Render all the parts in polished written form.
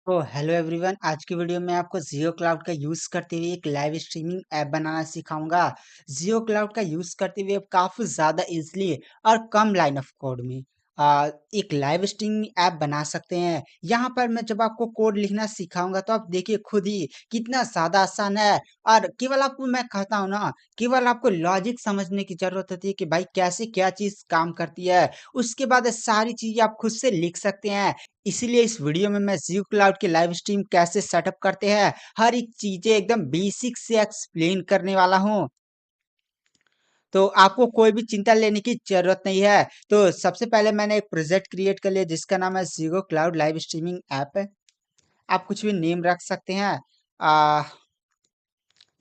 तो hello everyone, आज की वीडियो में आपको जियो क्लाउड का यूज़ करते हुए एक लाइव स्ट्रीमिंग ऐप बनाना सिखाऊंगा। जियो क्लाउड का यूज़ करते हुए आप काफ़ी ज़्यादा इजीली और कम लाइन ऑफ कोड में एक लाइव स्ट्रीमिंग ऐप बना सकते हैं। यहाँ पर मैं जब आपको कोड लिखना सिखाऊंगा तो आप देखिए खुद ही कितना ज़्यादा आसान है। और केवल आपको मैं कहता हूँ ना, केवल आपको लॉजिक समझने की ज़रूरत होती है कि भाई कैसे क्या चीज़ काम करती है। उसके बाद सारी चीज़ें आप खुद से लिख सकते हैं। इसीलिए इस वीडियो में मैं जियो क्लाउड के लाइव स्ट्रीम कैसे सेटअप करते हैं, हर एक चीजें एकदम बेसिक से एक्सप्लेन करने वाला हूँ। तो आपको कोई भी चिंता लेने की जरूरत नहीं है। तो सबसे पहले मैंने एक प्रोजेक्ट क्रिएट कर लिया जिसका नाम है जियो क्लाउड लाइव स्ट्रीमिंग ऐप है। आप कुछ भी नेम रख सकते हैं। आ,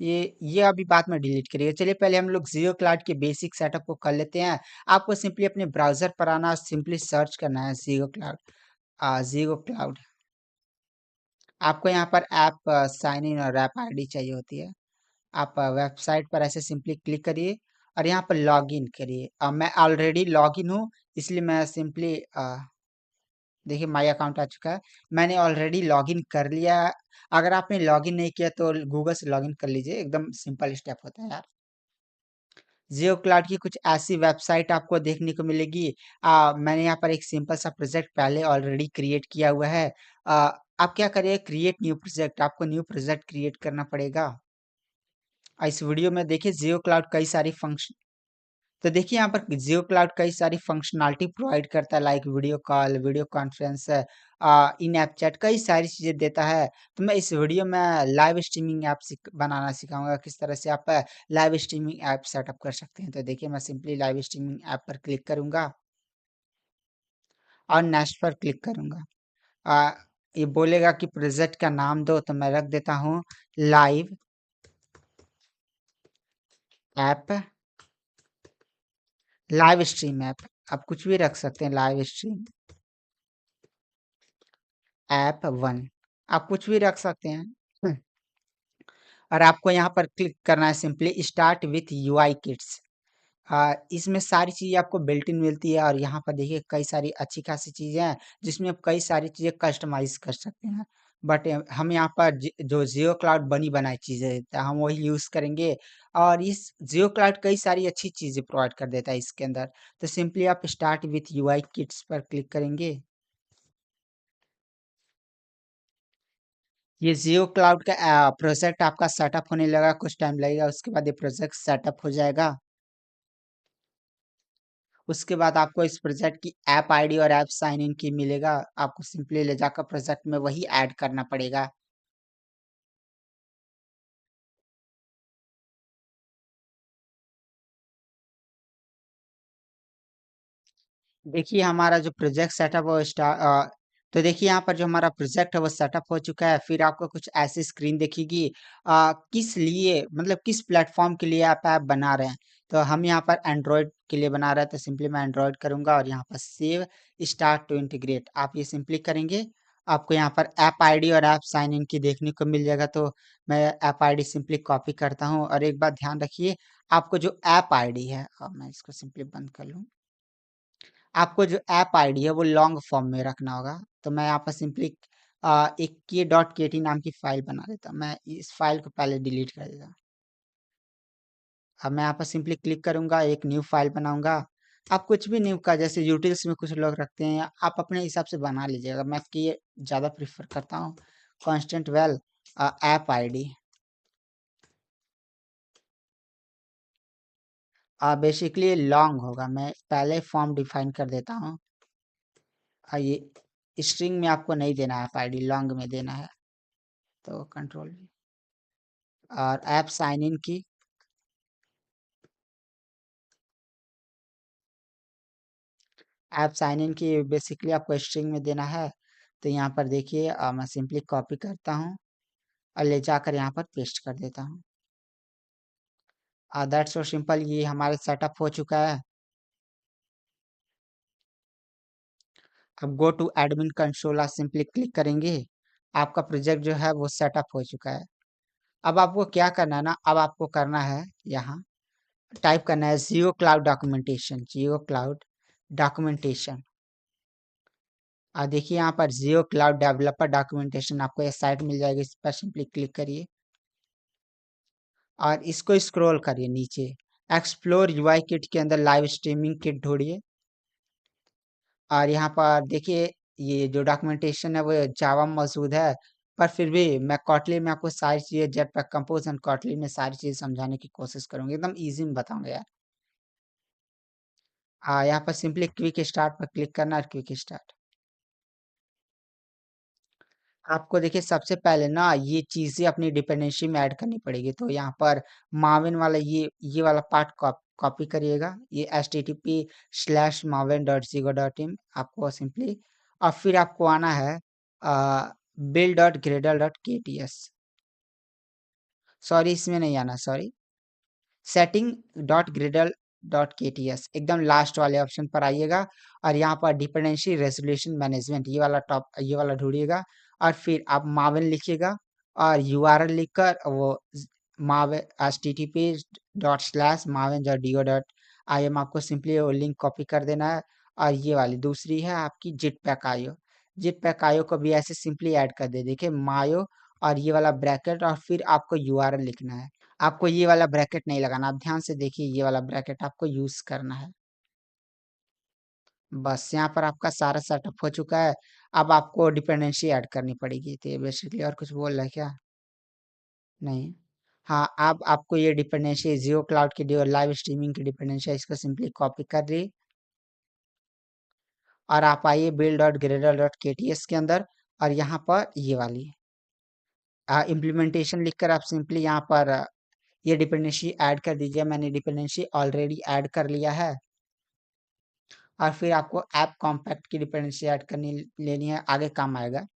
ये अभी बात में डिलीट करिए। चलिए पहले हम लोग जियो क्लाउड के बेसिक सेटअप को कर लेते हैं। आपको सिंपली अपने ब्राउजर पर आना और सिंपली सर्च करना है जियो क्लाउड। जियो क्लाउड। आपको यहाँ पर ऐप साइन इन और ऐप आईडी चाहिए होती है। आप वेबसाइट पर ऐसे सिंपली क्लिक करिए और यहाँ पर लॉग इन करिए। मैं ऑलरेडी लॉग इन हूँ, इसलिए मैं सिंपली देखिए माय अकाउंट आ चुका है। मैंने ऑलरेडी लॉग इन कर लिया है। अगर आपने लॉग इन नहीं किया तो गूगल से लॉग इन कर लीजिए, एकदम सिंपल स्टेप होता है यार। जियो क्लाउड की कुछ ऐसी वेबसाइट आपको देखने को मिलेगी। मैंने यहाँ पर एक सिंपल सा प्रोजेक्ट पहले ऑलरेडी क्रिएट किया हुआ है। आप क्या करिए, क्रिएट न्यू प्रोजेक्ट, आपको न्यू प्रोजेक्ट क्रिएट करना पड़ेगा। इस वीडियो में देखिए जियो क्लाउड कई सारी फंक्शन, तो देखिए यहाँ पर जियो क्लाउड कई सारी फंक्शनलिटी प्रोवाइड करता है, like video call, video conference, in app chat, कई सारी चीजें देता है। तो मैं इस वीडियो में लाइव स्ट्रीमिंग ऐप बनाना सिखाऊंगा, किस तरह से आप लाइव स्ट्रीमिंग ऐप सेटअप कर सकते हैं। तो देखिए मैं सिंपली लाइव स्ट्रीमिंग ऐप पर क्लिक करूंगा और नेक्स्ट पर क्लिक करूंगा। आ, ये बोलेगा कि प्रोजेक्ट का नाम दो, तो मैं रख देता हूँ live app, live stream app. आप कुछ भी रख सकते हैं, लाइव स्ट्रीम ऐप वन, आप कुछ भी रख सकते हैं। और आपको यहाँ पर क्लिक करना है simply start with UI kits. इसमें सारी चीज़ें आपको बिल्ट इन मिलती है और यहाँ पर देखिए कई सारी अच्छी खासी चीज़ें हैं जिसमें आप कई सारी चीज़ें कस्टमाइज कर सकते हैं। बट हम यहाँ पर जो जियो क्लाउड बनी बनाई चीज़ें देता है हम वही यूज़ करेंगे। और इस जियो क्लाउड कई सारी अच्छी चीज़ें प्रोवाइड कर देता है इसके अंदर। तो सिंपली आप स्टार्ट विथ यूआई किट्स पर क्लिक करेंगे। ये जियो क्लाउड का प्रोजेक्ट आपका सेटअप होने लगा, कुछ टाइम लगेगा, उसके बाद ये प्रोजेक्ट सेटअप हो जाएगा। उसके बाद आपको इस प्रोजेक्ट की ऐप आईडी और ऐप साइन इन की मिलेगा। आपको सिंपली ले जाकर प्रोजेक्ट में वही ऐड करना पड़ेगा। देखिए हमारा जो प्रोजेक्ट सेटअप वो तो देखिए यहाँ पर जो हमारा प्रोजेक्ट है वो सेटअप हो चुका है। फिर आपको कुछ ऐसी स्क्रीन दिखेगी, किस लिए, मतलब किस प्लेटफॉर्म के लिए आप ऐप बना रहे हैं। तो हम यहाँ पर एंड्रॉयड के लिए बना रहे हैं, तो सिंपली मैं एंड्रॉयड करूंगा और यहाँ पर सेव स्टार्ट टू इंटीग्रेट आप ये सिंपली करेंगे। आपको यहाँ पर ऐप आईडी और ऐप साइन इन की देखने को मिल जाएगा। तो मैं ऐप आईडी सिंपली कॉपी करता हूँ और एक बात ध्यान रखिए, आपको जो ऐप आईडी है, अब मैं इसको सिंपली बंद कर लूँ, आपको जो ऐप आईडी है वो लॉन्ग फॉर्म में रखना होगा। तो मैं यहाँ पर सिंपली एक के डॉट के टी नाम की फाइल बना देता हूँ। मैं इस फाइल को पहले डिलीट कर देता हूँ। अब मैं यहाँ पर सिंपली क्लिक करूंगा, एक न्यू फाइल बनाऊंगा। आप कुछ भी न्यू का, जैसे यूटिल्स में कुछ लोग रखते हैं, आप अपने हिसाब से बना लीजिएगा। मैं इसकी ज़्यादा प्रीफर करता हूँ constant well app ID. Basically long होगा, मैं पहले फॉर्म डिफाइन कर देता हूँ। ये स्ट्रिंग में आपको नहीं देना है, ऐप आईडी लॉन्ग में देना है। तो कंट्रोल और ऐप साइन इन की, ऐप साइन इन की बेसिकली आपको स्ट्रिंग में देना है। तो यहाँ पर देखिए मैं सिंपली कॉपी करता हूँ और ले जाकर यहाँ पर पेस्ट कर देता हूँ। दैट्स सो सिंपल, ये हमारे सेटअप हो चुका है। अब गो टू एडमिन कंसोल आप सिंपली क्लिक करेंगे, आपका प्रोजेक्ट जो है वो सेटअप हो चुका है। अब आपको क्या करना है ना, अब आपको करना है यहाँ टाइप करना है जियो क्लाउड डॉक्यूमेंटेशन, जियो क्लाउड डॉक्यूमेंटेशन। देखिए यहाँ पर जियो क्लाउड डेवलपर डॉक्यूमेंटेशन आपको ये साइट मिल जाएगी, इस पर सिंपली क्लिक करिए और इसको स्क्रॉल करिए नीचे। एक्सप्लोर यूआई किट के अंदर लाइव स्ट्रीमिंग किट ढूंढिए और यहाँ पर देखिए ये जो डॉक्यूमेंटेशन है वो जावा में मौजूद है, पर फिर भी मैं कॉटली में आपको सारी चीज़ें जेटपैक कंपोज एंड कॉटली में सारी चीज़ें समझाने की कोशिश करूंगी, एकदम इजी में बताऊंगा यार। यहाँ पर सिंपली क्विक स्टार्ट पर क्लिक करना है, क्विक स्टार्ट। आपको देखिए सबसे पहले ना ये चीज़ें अपनी डिपेंडेंसी में ऐड करनी पड़ेगी, तो यहाँ पर माविन वाला ये वाला पार्ट कॉपी करिएगा, ये http://maven.zigo.in आपको सिंपली, और फिर आपको आना है build.gradle.kts, सॉरी इसमें नहीं आना, सॉरी, setting.gradle.kts एकदम लास्ट वाले ऑप्शन पर आइएगा और यहाँ पर डिपेंडेंसी रेजोल्यूशन मैनेजमेंट ये वाला ढूंढिएगा और फिर आप मावन लिखिएगा और यूआरएल लिखकर वो मावे http://maven.dio.im आपको सिंपली वो लिंक कॉपी कर देना है। और ये वाली दूसरी है आपकी जिटपैक आयो, जिटपैक आयो को भी ऐसे सिंपली ऐड कर दे, देखिए मायो और ये वाला ब्रैकेट और फिर आपको यूआरएल लिखना है। आपको ये वाला ब्रैकेट नहीं लगाना, आप ध्यान से देखिए ये वाला ब्रैकेट आपको यूज करना है। बस यहाँ पर आपका सारा सेटअप हो चुका है। अब आपको डिपेंडेंसी ऐड करनी पड़ेगी, तो ये बेसिकली और कुछ बोल रहा है क्या? नहीं। हाँ, अब आपको ये डिपेंडेंसी जियो क्लाउड की लाइव स्ट्रीमिंग की डिपेंडेंसी है, इसको सिंपली कॉपी कर ली और आप आइए build.gradle.kts के अंदर और यहाँ पर ये वाली इम्प्लीमेंटेशन लिखकर आप सिंपली यहाँ पर ये डिपेंडेंसी ऐड कर दीजिए। मैंने डिपेंडेंसी ऑलरेडी ऐड कर लिया है और फिर आपको ऐप कॉम्पैक्ट की डिपेंडेंसी ऐड करनी लेनी है, आगे काम आएगा।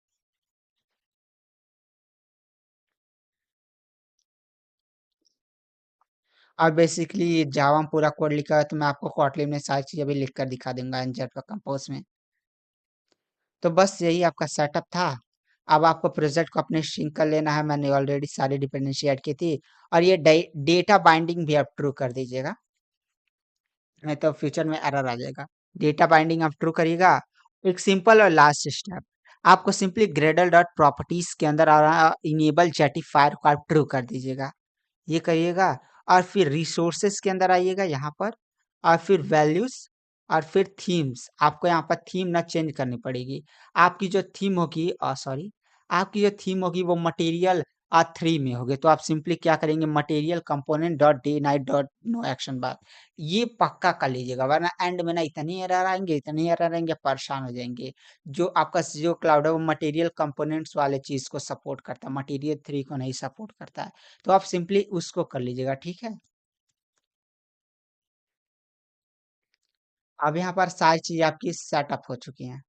और बेसिकली जावा में पूरा कोड लिखा है, तो मैं आपको कोटलिन में सारी चीज़ें भी लिख कर दिखा दूंगा एनजेट पर कंपोज में। तो बस यही आपका सेटअप था। अब आपको प्रोजेक्ट को अपने सिंक कर लेना है, मैंने ऑलरेडी सारी डिपेंडेंसी ऐड की थी और ये डेटा बाइंडिंग भी आप ट्रू कर दीजिएगा, नहीं तो फ्यूचर में एरर आ जाएगा। डेटा बाइंडिंग आप ट्रू करिएगा। एक सिंपल और लास्ट स्टेप, आपको सिंपली ग्रेडल डॉट प्रॉपर्टीज के अंदर इनेबल जेटिफायर को आप ट्रू कर दीजिएगा, ये करिएगा और फिर रिसोर्सेस के अंदर आइएगा यहाँ पर और फिर वैल्यूज और फिर थीम्स, आपको यहाँ पर थीम ना चेंज करनी पड़ेगी। आपकी जो थीम होगी सॉरी, आपकी जो थीम होगी वो मटेरियल 3 में होगी, तो आप सिंपली क्या करेंगे, material component dot day night dot no action bar, ये पक्का कर लीजिएगा, वरना एंड में ना इतने एरर आएंगे, इतने एरर आएंगे, परेशान हो जाएंगे। जो आपका जो क्लाउड है वो मटेरियल कंपोनेंट्स वाले चीज को सपोर्ट करता है, मटेरियल 3 को नहीं सपोर्ट करता है, तो आप सिंपली उसको कर लीजिएगा, ठीक है। अब यहाँ पर सारी चीज आपकी सेटअप हो चुकी हैं,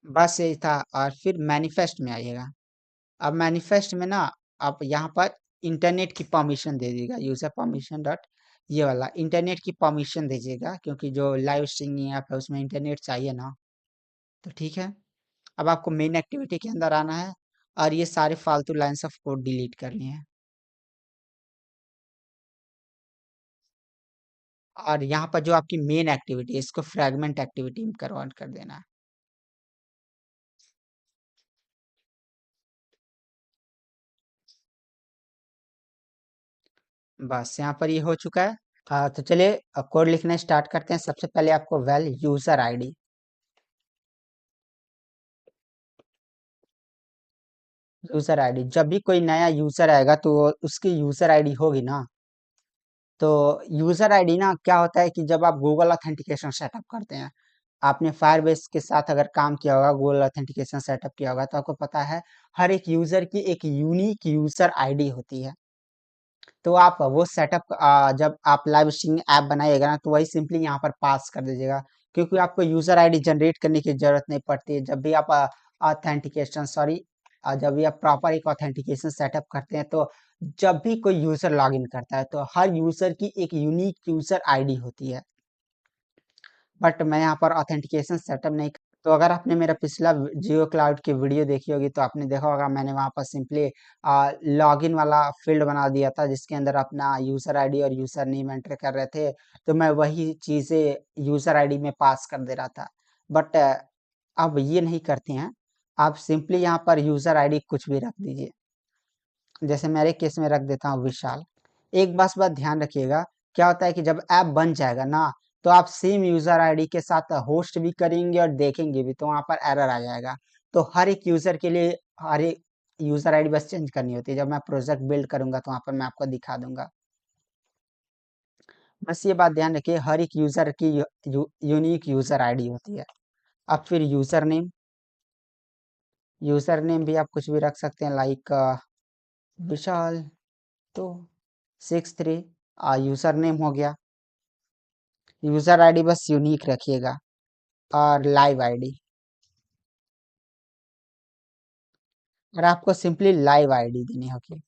बस यही था। और फिर मैनिफेस्ट में आइएगा। अब मैनिफेस्ट में ना आप यहाँ पर इंटरनेट की परमिशन दे दीजिएगा, यूजर परमिशन डॉट, ये वाला इंटरनेट की परमिशन दीजिएगा, क्योंकि जो लाइव स्ट्रीमिंग ऐप है उसमें इंटरनेट चाहिए ना, तो ठीक है। अब आपको मेन एक्टिविटी के अंदर आना है और ये सारे फालतू लाइंस ऑफ कोड डिलीट करनी है और यहाँ पर जो आपकी मेन एक्टिविटी है इसको फ्रैगमेंट एक्टिविटी में कन्वर्ट कर देना है। बस यहाँ पर ये हो चुका है। तो चलिए कोड लिखना स्टार्ट करते हैं। सबसे पहले आपको यूजर आईडी, यूजर आईडी जब भी कोई नया यूजर आएगा तो उसकी यूजर आईडी होगी ना, तो यूजर आईडी ना क्या होता है कि जब आप गूगल ऑथेंटिकेशन सेटअप करते हैं, आपने फायरबेस के साथ अगर काम किया होगा, गूगल ऑथेंटिकेशन सेटअप किया होगा, तो आपको पता है हर एक यूजर की एक यूनिक यूजर आईडी होती है। तो आप वो सेटअप जब आप लाइव स्ट्रीमिंग ऐप बनाइएगा ना, तो वही सिंपली यहाँ पर पास कर दीजिएगा, क्योंकि आपको यूजर आईडी जनरेट करने की जरूरत नहीं पड़ती है। जब भी आप ऑथेंटिकेशन सॉरी जब भी आप प्रॉपर एक ऑथेंटिकेशन सेटअप करते हैं, तो जब भी कोई यूजर लॉगिन करता है तो हर यूजर की एक यूनिक यूजर आईडी होती है। बट मैं यहाँ पर ऑथेंटिकेशन सेटअप नहीं तो अगर आपने मेरा पिछला जियो क्लाउड की वीडियो देखी होगी तो आपने देखा होगा मैंने वहाँ पर सिंपली लॉगिन वाला फील्ड बना दिया था जिसके अंदर अपना यूज़र आईडी और यूज़र नेम एंटर कर रहे थे। तो मैं वही चीज़ें यूज़र आईडी में पास कर दे रहा था। बट अब ये नहीं करते हैं। आप सिंपली यहाँ पर यूज़र आईडी कुछ भी रख दीजिए। जैसे मेरे केस में रख देता हूँ विशाल। एक बस बात ध्यान रखिएगा, क्या होता है कि जब ऐप बन जाएगा ना, तो आप सेम यूज़र आईडी के साथ होस्ट भी करेंगे और देखेंगे भी, तो वहाँ पर एरर आ जाएगा। तो हर एक यूज़र के लिए हर एक यूज़र आईडी बस चेंज करनी होती है। जब मैं प्रोजेक्ट बिल्ड करूँगा तो वहाँ पर मैं आपको दिखा दूँगा। बस ये बात ध्यान रखिए, हर एक यूज़र की यूनिक यूज़र आईडी होती है। अब फिर यूज़र नेम भी आप कुछ भी रख सकते हैं, लाइक विशाल 263 यूज़र नेम हो गया। यूज़र आईडी बस यूनिक रखिएगा और लाइव आईडी, और आपको सिंपली लाइव आईडी देनी होगी।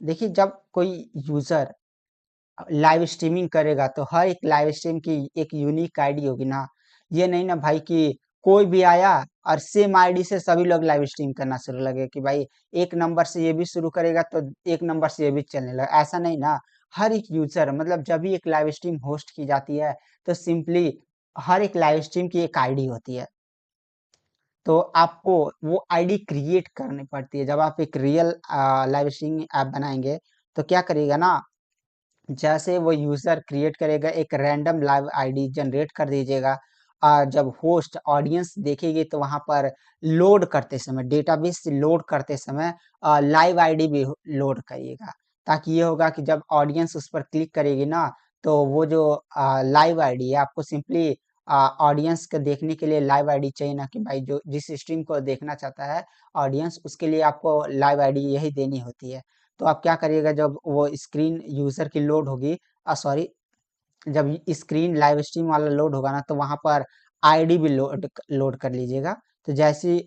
देखिए जब कोई यूज़र लाइव स्ट्रीमिंग करेगा तो हर एक लाइव स्ट्रीम की एक यूनिक आईडी होगी ना। ये नहीं ना भाई कि कोई भी आया और सेम आईडी से सभी लोग लाइव स्ट्रीम करना शुरू लगे कि भाई एक नंबर से ये भी शुरू करेगा तो एक नंबर से ये भी चलने लगा, ऐसा नहीं ना। हर एक यूजर मतलब जब भी एक लाइव स्ट्रीम होस्ट की जाती है तो सिंपली हर एक लाइव स्ट्रीम की एक आईडी होती है। तो आपको वो आईडी क्रिएट करनी पड़ती है। जब आप एक रियल लाइव स्ट्रीमिंग ऐप बनाएंगे तो क्या करिएगा ना, जैसे वो यूजर क्रिएट करेगा एक रैंडम लाइव आईडी जनरेट कर दीजिएगा। जब होस्ट ऑडियंस देखेगी तो वहां पर लोड करते समय, डेटाबेस से लोड करते समय लाइव आईडी भी लोड करिएगा, ताकि ये होगा कि जब ऑडियंस उस पर क्लिक करेगी ना, तो वो जो लाइव आईडी है आपको सिंपली ऑडियंस को देखने के लिए लाइव आईडी चाहिए ना, कि भाई जो जिस स्ट्रीम को देखना चाहता है ऑडियंस, उसके लिए आपको लाइव आईडी यही देनी होती है। तो आप क्या करिएगा, जब वो स्क्रीन यूजर की लोड होगी, सॉरी, जब स्क्रीन लाइव स्ट्रीम वाला लोड होगा ना, तो वहां पर आईडी भी लोड लोड कर लीजिएगा। तो जैसे ही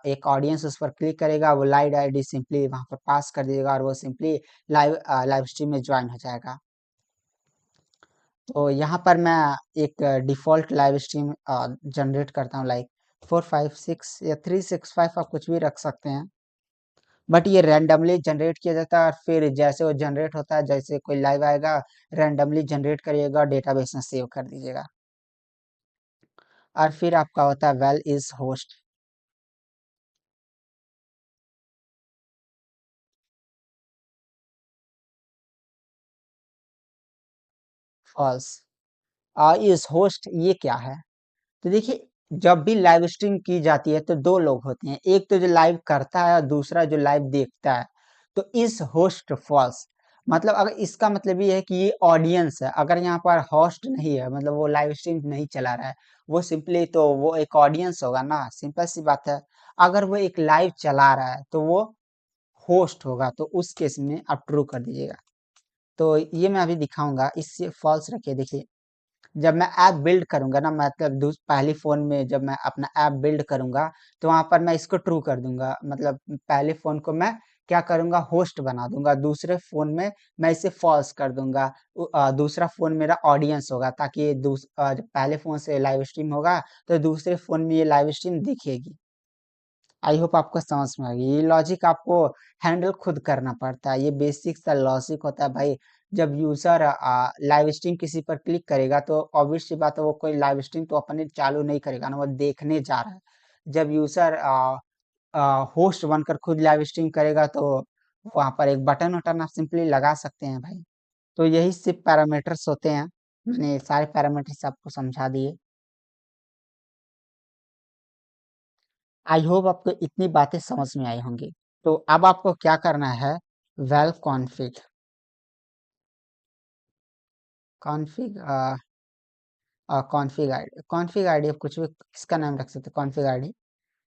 एक ऑडियंस उस पर क्लिक करेगा, वो लाइव आईडी सिंपली वहां पर पास कर दीजिएगा और वो सिंपली लाइव स्ट्रीम में ज्वाइन हो जाएगा। तो यहाँ पर मैं एक डिफ़ॉल्ट लाइव स्ट्रीम जनरेट करता हूँ, लाइक 456 या 365, आप कुछ भी रख सकते हैं। बट ये रैंडमली जनरेट किया जाता है और फिर जैसे वो जनरेट होता है, जैसे कोई लाइव आएगा रैंडमली जनरेट करिएगा, डेटाबेस में सेव कर दीजिएगा। और फिर आपका होता है val is host false. Is host ये क्या है? तो देखिए, जब भी लाइव स्ट्रीम की जाती है तो दो लोग होते हैं, एक तो जो लाइव करता है और दूसरा जो लाइव देखता है। तो इस होस्ट फॉल्स मतलब, अगर इसका मतलब ये है कि ये ऑडियंस है। अगर यहाँ पर होस्ट नहीं है, मतलब वो लाइव स्ट्रीम नहीं चला रहा है, वो सिंपली तो वो एक ऑडियंस होगा ना, सिंपल सी बात है। अगर वो एक लाइव चला रहा है तो वो होस्ट होगा, तो उस केस में आप ट्रू कर दीजिएगा। तो ये मैं अभी दिखाऊंगा, इससे फॉल्स रखिए। देखिए, जब मैं ऐप बिल्ड करूँगा ना, मतलब पहली फ़ोन में जब मैं अपना ऐप बिल्ड करूँगा, तो वहाँ पर मैं इसको ट्रू कर दूँगा। मतलब पहले फ़ोन को मैं क्या करूँगा, होस्ट बना दूँगा, दूसरे फ़ोन में मैं इसे फ़ॉल्स कर दूँगा। दूसरा फ़ोन मेरा ऑडियंस होगा, ताकि ये जब पहले फ़ोन से लाइव स्ट्रीम होगा, तो दूसरे फ़ोन में ये लाइव स्ट्रीम दिखेगी। आई होप आपको समझ में आ गई। ये लॉजिक आपको हैंडल खुद करना पड़ता है, ये बेसिक सा लॉजिक होता है भाई। जब यूजर लाइव स्ट्रीम किसी पर क्लिक करेगा तो ऑब्वियस सी बात है, वो कोई लाइव स्ट्रीम तो अपने चालू नहीं करेगा ना, वो देखने जा रहा है। जब यूजर होस्ट बनकर खुद लाइव स्ट्रीम करेगा तो वहां पर एक बटन वटन आप सिंपली लगा सकते हैं भाई। तो यही सिर्फ पैरामीटर्स होते हैं, मैंने सारे पैरामीटर्स आपको समझा दिए। आई होप आपको इतनी बातें समझ में आई होंगी। तो अब आपको क्या करना है, well config config config ID आप कुछ भी इसका नाम रख सकते हैं, कॉन्फ़िग आईडी,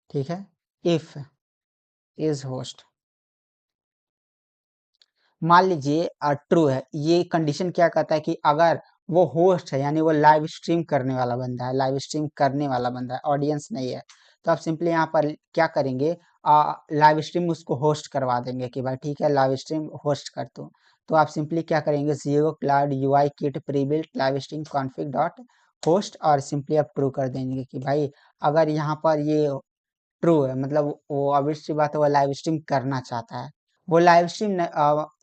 ठीक है। इफ इज होस्ट, मान लीजिए ट्रू है। ये कंडीशन क्या कहता है कि अगर वो होस्ट है, यानी वो लाइव स्ट्रीम करने वाला बंदा है, लाइव स्ट्रीम करने वाला बंदा है, ऑडियंस नहीं है। तो आप सिंपली यहाँ पर क्या करेंगे, लाइव स्ट्रीम उसको होस्ट करवा देंगे कि भाई ठीक है लाइव स्ट्रीम होस्ट कर दो। तो आप सिंपली क्या करेंगे, जीरो cloud UI kit prebuilt live stream config dot host और सिंपली आप ट्रू कर देंगे कि भाई अगर यहाँ पर ये ट्रू है मतलब वो obvious सी बात है वो लाइव स्ट्रीम करना चाहता है। वो लाइव स्ट्रीम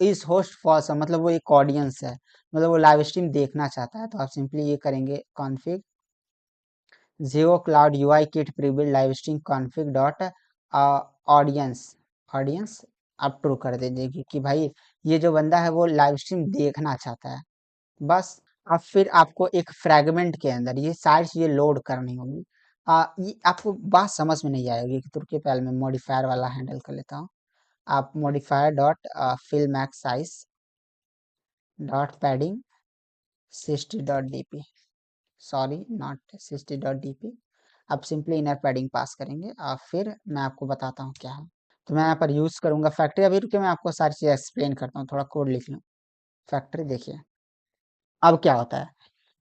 इस होस्ट फॉल्स है मतलब वो एक ऑडियंस है मतलब वो लाइव स्ट्रीम देखना चाहता है। तो आप सिंपली ये करेंगे कॉन्फ़िग जियो cloud UI kit prebuilt live stream config dot audience audience आप ट्रू कर दीजिए कि भाई ये जो बंदा है वो लाइव स्ट्रीम देखना चाहता है। बस अब फिर आपको एक फ्रेगमेंट के अंदर ये सारी चीजें लोड करनी होगी। ये आपको बात समझ में नहीं आएगी कि तुर्की पहले मैं मॉडिफायर वाला हैंडल कर लेता हूँ। आप modifier dot fill max size dot padding 60.dp sorry not 60.dp। आप सिंपली इनर पैडिंग पास करेंगे और फिर मैं आपको बताता हूँ क्या है। तो मैं यहाँ पर यूज करूंगा फैक्ट्री। अभी रुके मैं आपको सारी चीजें एक्सप्लेन करता हूँ थोड़ा कोड लिख लूँ। फैक्ट्री देखिए अब क्या होता है।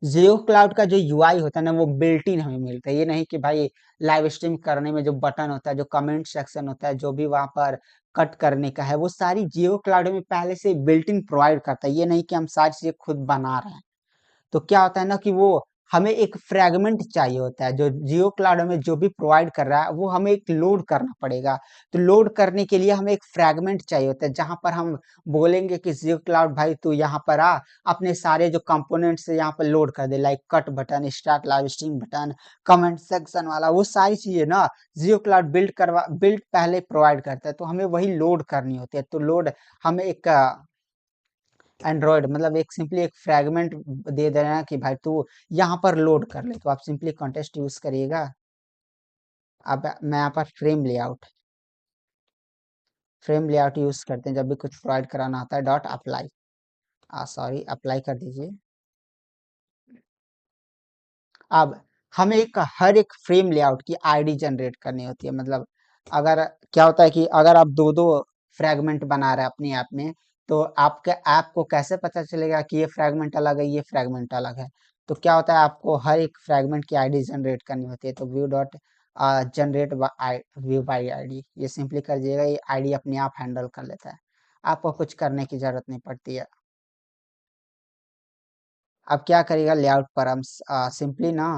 जियो क्लाउड का जो यूआई होता है ना वो बिल्ट इन हमें मिलता है। ये नहीं कि भाई लाइव स्ट्रीम करने में जो बटन होता है जो कमेंट सेक्शन होता है जो भी वहां पर कट करने का है वो सारी जियो क्लाउड में पहले से बिल्ट इन प्रोवाइड करता है। ये नहीं कि हम सारी चीजें खुद बना रहे हैं। तो क्या होता है ना कि वो हमें एक फ्रेगमेंट चाहिए होता है जो जियो क्लाउड हमें जो भी प्रोवाइड कर रहा है वो हमें एक लोड करना पड़ेगा। तो लोड करने के लिए हमें एक फ्रेगमेंट चाहिए होता है जहां पर हम बोलेंगे कि जियो क्लाउड भाई तू यहाँ पर आ अपने सारे जो कंपोनेंट्स यहाँ पर लोड कर they like cut button start live stream button comment section वाला वो सारी चीजें ना जियो क्लाउड बिल्ड पहले प्रोवाइड करता है। तो हमें वही लोड करनी होती है। तो लोड हमें एक एंड्रॉयड मतलब एक सिंपली एक फ्रेगमेंट दे दे रहे हैं कि भाई तू यहाँ पर लोड कर ले। तो आप सिंपली कॉन्टेस्ट यूज करिएगा। अब मैं यहाँ पर फ्रेम लेआउट यूज करते हैं जब भी कुछ प्रोवाइड कराना होता है डॉट अप्लाई सॉरी अप्लाई कर दीजिए। अब हमें एक हर एक फ्रेम लेआउट की आईडी जनरेट करनी होती है। मतलब अगर क्या होता है कि अगर आप दो दो फ्रेगमेंट बना रहे हैं अपने ऐप में तो आपके ऐप को कैसे पता चलेगा कि ये फ्रेगमेंट अलग है ये फ्रेगमेंट अलग है। तो क्या होता है आपको हर एक फ्रेगमेंट की आईडी जनरेट करनी होती है। तो view dot generate view by ID ये सिंपली कर दीजिएगा। ये आईडी अपने आप हैंडल कर लेता है। आपको कुछ करने की जरूरत नहीं पड़ती है। अब क्या करेगा लेआउट पर हम सिंपली ना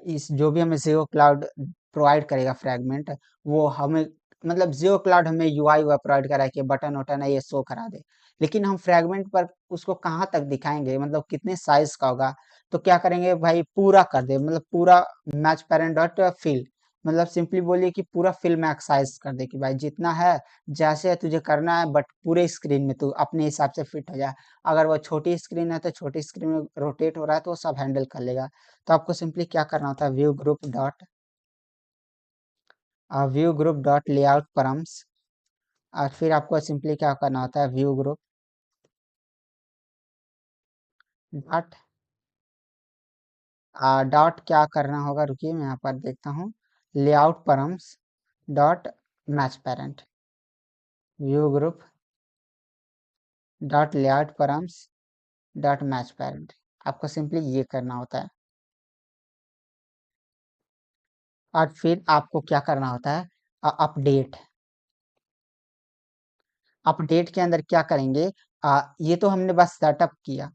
इस जो भी हमें जियो क्लाउड प्रोवाइड करेगा फ्रेगमेंट वो हमें मतलब जियो क्लाउड हमें यूआई वह प्रोवाइड करा है कि बटन वटन है ये शो करा दे। लेकिन हम फ्रेगमेंट पर उसको कहाँ तक दिखाएंगे मतलब कितने साइज का होगा। तो क्या करेंगे भाई पूरा कर दे मतलब पूरा मैच पेरेंट डॉट फिल मतलब सिंपली बोलिए कि पूरा फिल मैक्स साइज कर दे कि भाई जितना है जैसे तुझे करना है बट पूरे स्क्रीन में तू अपने हिसाब से फिट हो जाए। अगर वो छोटी स्क्रीन है तो छोटी स्क्रीन में रोटेट हो रहा है तो वो सब हैंडल कर लेगा। तो आपको सिंपली क्या करना होता है view group dot layout params और फिर आपको सिंपली क्या करना होता है व्यू ग्रुप डॉट डॉट क्या करना होगा रुकिए मैं यहाँ पर देखता हूँ layout params dot match parent view group dot layout params dot match parent. आपको सिंपली ये करना होता है और फिर आपको क्या करना होता है अपडेट अपडेट के अंदर क्या करेंगे ये तो हमने बस सेटअप किया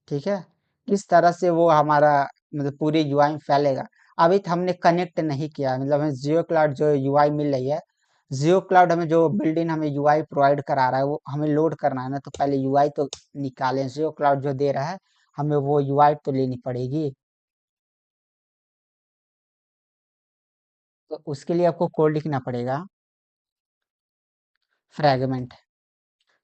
ठीक है। किस तरह से वो हमारा मतलब पूरी यूआई में फैलेगा। अभी तो हमने कनेक्ट नहीं किया मतलब हमें जियो क्लाउड जो यूआई मिल रही है जियो क्लाउड हमें जो बिल्ड इन हमें यूआई प्रोवाइड करा रहा है वो हमें लोड करना है ना। तो पहले यूआई तो निकालें जियो क्लाउड जो दे रहा है हमें वो यूआई तो लेनी पड़ेगी। तो उसके लिए आपको कोड लिखना पड़ेगा फ्रैगमेंट।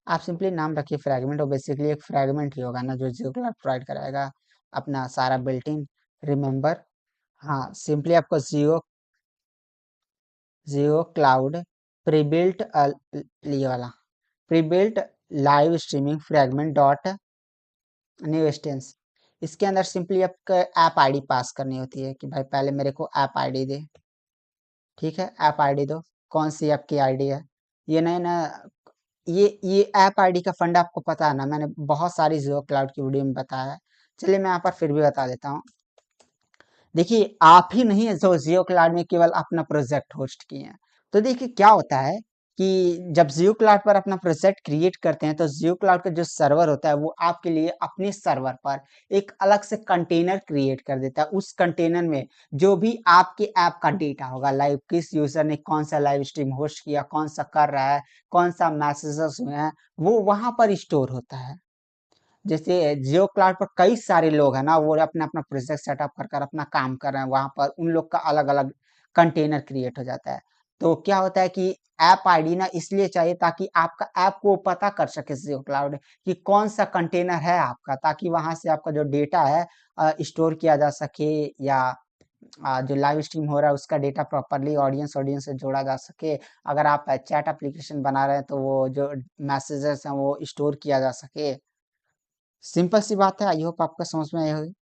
आप सिंपली नाम रखिए फ्रैगमेंट और बेसिकली एक फ्रैगमेंट ही होगा ना जो जियो क्लाउड प्रोवाइड कराएगा अपना सारा बिल्ट इन रिमेंबर। हाँ सिंपली आपको जियो क्लाउड प्रीबिल्ट ये वाला prebuilt live streaming fragment dot new instance इसके अंदर सिंपली आपका ऐप आईडी पास करनी होती है कि भाई पहले मेरे को ऐप आईडी दे। ठीक है ऐप आईडी दो कौन सी आपकी आईडी है। ये नहीं ना ये ऐप आईडी का फंडा आपको पता है ना मैंने बहुत सारी जियो क्लाउड की वीडियो में बताया है। चलिए मैं यहाँ पर फिर भी बता देता हूँ। देखिए आप ही नहीं है जो जियो क्लाउड में केवल अपना प्रोजेक्ट होस्ट किए हैं। तो देखिए क्या होता है कि जब जियो क्लाउड पर अपना प्रोजेक्ट क्रिएट करते हैं तो जियो क्लाउड का जो सर्वर होता है वो आपके लिए अपने सर्वर पर एक अलग से कंटेनर क्रिएट कर देता है। उस कंटेनर में जो भी आपके ऐप का डेटा होगा, लाइव किस यूजर ने कौन सा लाइव स्ट्रीम होस्ट किया, कौन सा कर रहा है, कौन सा मैसेजेस हुए हैं, वो वहां पर स्टोर होता है। जैसे जियो क्लाउड पर कई सारे लोग हैं ना, वो अपना अपना प्रोजेक्ट सेटअप कर कर अपना काम कर रहे हैं, वहां पर उन लोग का अलग अलग कंटेनर क्रिएट हो जाता है। तो क्या होता है कि ऐप आईडी ना इसलिए चाहिए ताकि आपका ऐप को पता कर सके जियो क्लाउड कि कौन सा कंटेनर है आपका, ताकि वहां से आपका जो डेटा है स्टोर किया जा सके, या जो लाइव स्ट्रीम हो रहा है उसका डेटा प्रॉपरली ऑडियंस ऑडियंस से जोड़ा जा सके। अगर आप चैट एप्लीकेशन बना रहे हैं तो वो जो मैसेजेस हैं वो स्टोर किया जा सके। सिंपल सी बात है, आई होप आपका समझ में आई होगी।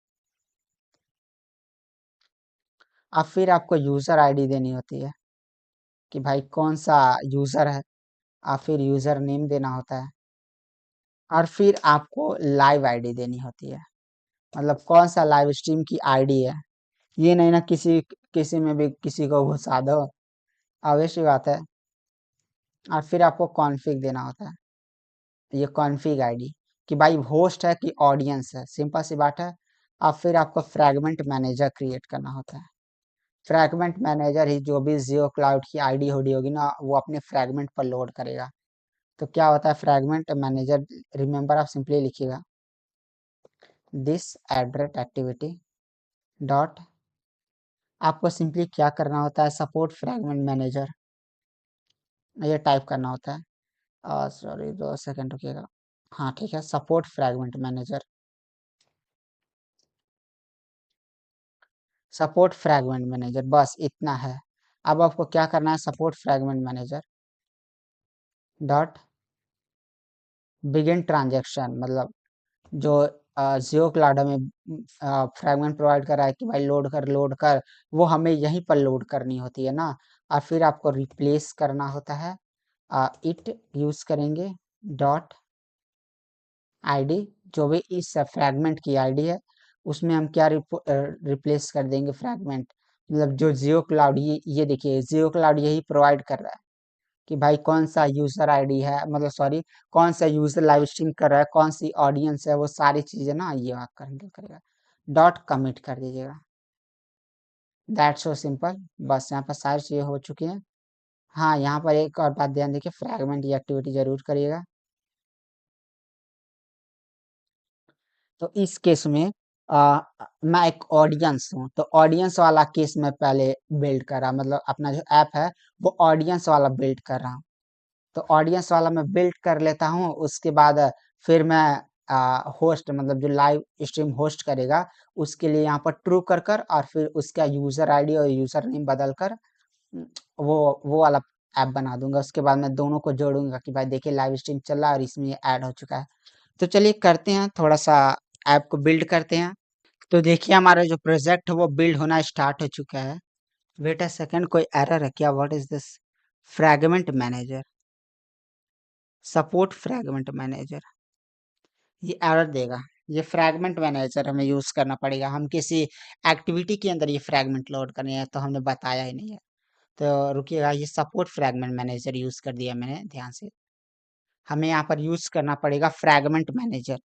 अब फिर आपको यूजर आईडी देनी होती है कि भाई कौन सा यूजर है, और फिर यूजर नेम देना होता है, और फिर आपको लाइव आईडी देनी होती है, मतलब कौन सा लाइव स्ट्रीम की आईडी है। ये नहीं ना किसी किसी में भी किसी को घुसा दो, obvious सी बात है। और फिर आपको कॉन्फ़िग देना होता है, ये कॉन्फ़िग आईडी कि भाई होस्ट है कि ऑडियंस है, सिंपल सी बात है। अब फिर आपको फ्रैगमेंट मैनेजर क्रिएट करना होता है। फ्रैगमेंट मैनेजर ही जो भी जियो क्लाउड की आईडी होडी होगी ना वो अपने फ्रैगमेंट पर लोड करेगा। तो क्या होता है फ्रैगमेंट मैनेजर, रिमेंबर आप सिंपली लिखिएगा दिस एड्रेस एक्टिविटी डॉट, आपको सिंपली क्या करना होता है, सपोर्ट फ्रैगमेंट मैनेजर ये टाइप करना होता है। सॉरी 2 सेकंड रुकिएगा। हाँ ठीक है, support fragment manager, support fragment manager, बस इतना है। अब आपको क्या करना है, support fragment manager dot begin transaction, मतलब जो जियो क्लाउड हमें फ्रैगमेंट प्रोवाइड कर रहा है कि भाई लोड कर, वो हमें यहीं पर लोड करनी होती है ना। और फिर आपको रिप्लेस करना होता है, इट यूज करेंगे डॉट आईडी, जो भी इस फ्रैगमेंट की आईडी है उसमें हम क्या रिप्लेस कर देंगे फ्रैगमेंट, मतलब जो जियो क्लाउड, ये देखिए जियो क्लाउड यही प्रोवाइड कर रहा है कि भाई कौन सा यूजर आईडी है, मतलब सॉरी कौन सा यूजर लाइव स्ट्रीम कर रहा है, कौन सी ऑडियंस है, वो सारी चीजें ना ये आपका हैंडल करेगा। डॉट कमिट कर दीजिएगा, दैट्स सो सिंपल। बस यहाँ पर सारी चीजें हो चुकी हैं। हाँ यहाँ पर एक और बात ध्यान देखिए, फ्रैगमेंट ये एक्टिविटी जरूर करिएगा। तो इस केस में मैं एक ऑडियंस हूँ, तो ऑडियंस वाला केस में पहले बिल्ड कर रहा, मतलब अपना जो ऐप है वो ऑडियंस वाला बिल्ड कर रहा हूँ। तो ऑडियंस वाला मैं बिल्ड कर लेता हूँ, उसके बाद फिर मैं होस्ट, मतलब जो लाइव स्ट्रीम होस्ट करेगा उसके लिए यहाँ पर ट्रू कर कर, और फिर उसका यूजर आईडी और यूजर नेम बदल कर वो वाला ऐप बना दूंगा। उसके बाद मैं दोनों को जोड़ूंगा कि भाई देखिए लाइव स्ट्रीम चल रहा है और इसमें ये ऐड हो चुका है। तो चलिए करते हैं, थोड़ा सा ऐप को बिल्ड करते हैं। तो देखिए हमारा जो प्रोजेक्ट है वो बिल्ड होना स्टार्ट हो चुका है। वेट अ सेकंड, कोई एरर है क्या, what is this, fragment manager, support fragment manager, ये एरर देगा। ये फ्रैगमेंट मैनेजर हमें यूज करना पड़ेगा, हम किसी एक्टिविटी के अंदर ये फ्रैगमेंट लोड करने हैं तो हमने बताया ही नहीं है। तो रुकिएगा, ये सपोर्ट फ्रैगमेंट मैनेजर यूज कर दिया मैंने ध्यान से, हमें यहाँ पर यूज करना पड़ेगा फ्रैगमेंट मैनेजर।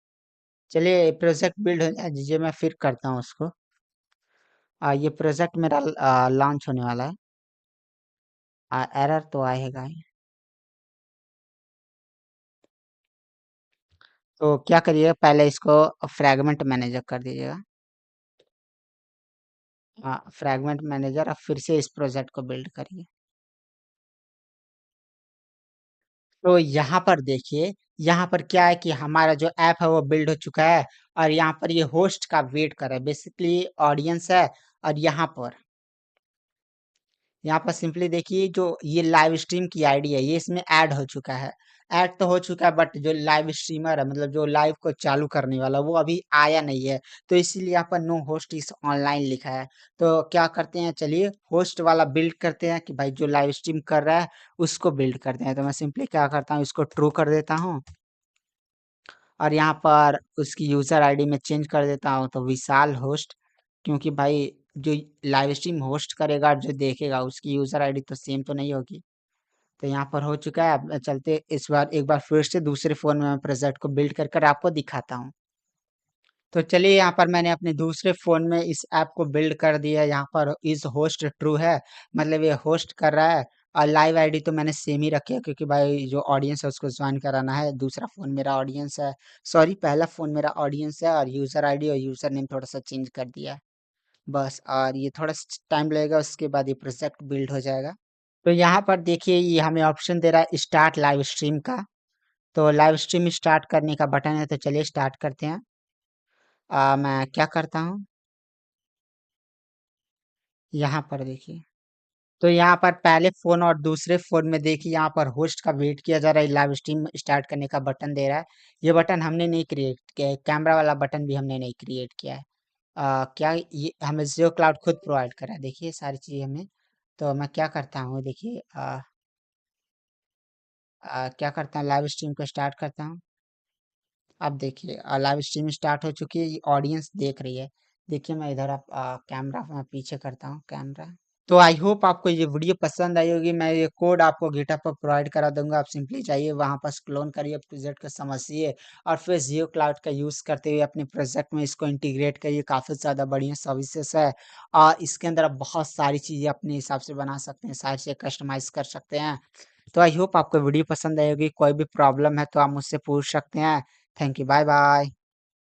चलिए प्रोजेक्ट बिल्ड हो जाए दीजिए, मैं फिर करता हूँ उसको। ये प्रोजेक्ट मेरा लॉन्च होने वाला है। एरर तो आएगा ही। तो क्या करिएगा, पहले इसको फ्रैगमेंट मैनेजर कर दीजिएगा। फ्रैगमेंट मैनेजर, अब फिर से इस प्रोजेक्ट को बिल्ड करिए। तो यहाँ पर देखिए, यहाँ पर क्या है कि हमारा जो ऐप है वो बिल्ड हो चुका है, और यहाँ पर ये होस्ट का वेट कर रहा है, बेसिकली ऑडियंस है। और यहाँ पर सिंपली देखिए जो ये लाइव स्ट्रीम की आईडी है ये इसमें ऐड हो चुका है। ऐड तो हो चुका है बट जो लाइव स्ट्रीमर है, मतलब जो लाइव को चालू करने वाला, वो अभी आया नहीं है। तो इसीलिए यहाँ पर नो होस्ट इज ऑनलाइन लिखा है। तो क्या करते हैं, चलिए होस्ट वाला बिल्ड करते हैं कि भाई जो लाइव स्ट्रीम कर रहा है उसको बिल्ड करते हैं। तो मैं सिंपली क्या करता हूँ, इसको ट्रू कर देता हूँ, और यहाँ पर उसकी यूजर आईडी में चेंज कर देता हूँ तो विशाल होस्ट, क्योंकि भाई जो लाइव स्ट्रीम होस्ट करेगा और जो देखेगा उसकी यूजर आईडी तो सेम तो नहीं होगी। तो यहाँ पर हो चुका है। अब चलते इस बार एक बार फिर से दूसरे फ़ोन में मैं प्रोजेक्ट को बिल्ड कर आपको दिखाता हूँ। तो चलिए यहाँ पर मैंने अपने दूसरे फ़ोन में इस ऐप को बिल्ड कर दिया है। यहाँ पर इज़ होस्ट ट्रू है, मतलब ये होस्ट कर रहा है। और लाइव आईडी तो मैंने सेम ही रखी है, क्योंकि भाई जो ऑडियंस है उसको जॉइन कराना है। दूसरा फ़ोन मेरा ऑडियंस है, सॉरी पहला फ़ोन मेरा ऑडियंस है, और यूज़र आईडी और यूज़र नेम थोड़ा-सा चेंज कर दिया है, बस। और ये थोड़ा स टाइम लगेगा, उसके बाद ये प्रोजेक्ट बिल्ड हो जाएगा। तो यहाँ पर देखिए ये हमें ऑप्शन दे रहा है स्टार्ट लाइव स्ट्रीम का। तो लाइव स्ट्रीम स्टार्ट करने का बटन है, तो चलिए स्टार्ट करते हैं। मैं क्या करता हूँ, यहाँ पर देखिए। तो यहाँ पर पहले फ़ोन और दूसरे फ़ोन में देखिए यहाँ पर होस्ट का वेट किया जा रहा है, लाइव स्ट्रीम स्टार्ट करने का बटन दे रहा है। ये बटन हमने नहीं क्रिएट किया है, कैमरा वाला बटन भी हमने नहीं क्रिएट किया है। क्या ये हमें जियो क्लाउड खुद प्रोवाइड कर रहा है, देखिए सारी चीज़ें हमें। तो मैं क्या करता हूँ देखिए, क्या करता हूँ, लाइव स्ट्रीम को स्टार्ट करता हूँ। अब देखिए लाइव स्ट्रीम स्टार्ट हो चुकी है, ये ऑडियंस देख रही है। देखिए मैं इधर आप कैमरा मैं पीछे करता हूँ कैमरा। तो आई होप आपको ये वीडियो पसंद आई होगी। मैं ये कोड आपको गिटहब पर प्रोवाइड करा दूंगा, आप सिंपली जाइए वहाँ पर क्लोन करिए, प्रोजेक्ट को समझिए, और फिर जियो क्लाउड का यूज़ करते हुए अपने प्रोजेक्ट में इसको इंटीग्रेट करिए। काफ़ी ज़्यादा बढ़िया सर्विसेज है, और इसके अंदर आप बहुत सारी चीज़ें अपने हिसाब से बना सकते हैं, सारी चीज़ें कस्टमाइज़ कर सकते हैं। तो आई होप आपको वीडियो पसंद आई होगी। कोई भी प्रॉब्लम है तो आप मुझसे पूछ सकते हैं। Thank you, bye bye.